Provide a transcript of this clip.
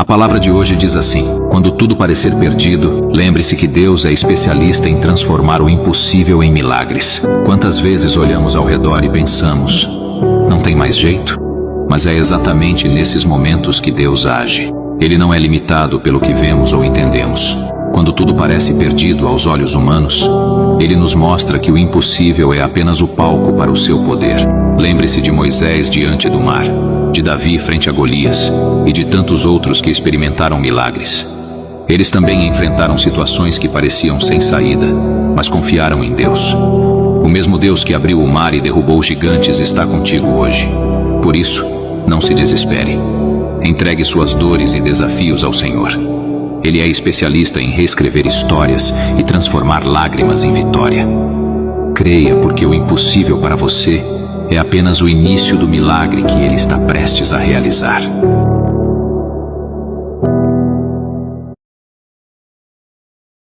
A palavra de hoje diz assim: quando tudo parecer perdido, lembre-se que Deus é especialista em transformar o impossível em milagres. Quantas vezes olhamos ao redor e pensamos, não tem mais jeito? Mas é exatamente nesses momentos que Deus age. Ele não é limitado pelo que vemos ou entendemos. Quando tudo parece perdido aos olhos humanos, Ele nos mostra que o impossível é apenas o palco para o seu poder. Lembre-se de Moisés diante do mar, de Davi frente a Golias e de tantos outros que experimentaram milagres. Eles também enfrentaram situações que pareciam sem saída, mas confiaram em Deus. O mesmo Deus que abriu o mar e derrubou gigantes está contigo hoje. Por isso, não se desespere. Entregue suas dores e desafios ao Senhor. Ele é especialista em reescrever histórias e transformar lágrimas em vitória. Creia, porque o impossível para você é apenas o início do milagre que Ele está prestes a realizar.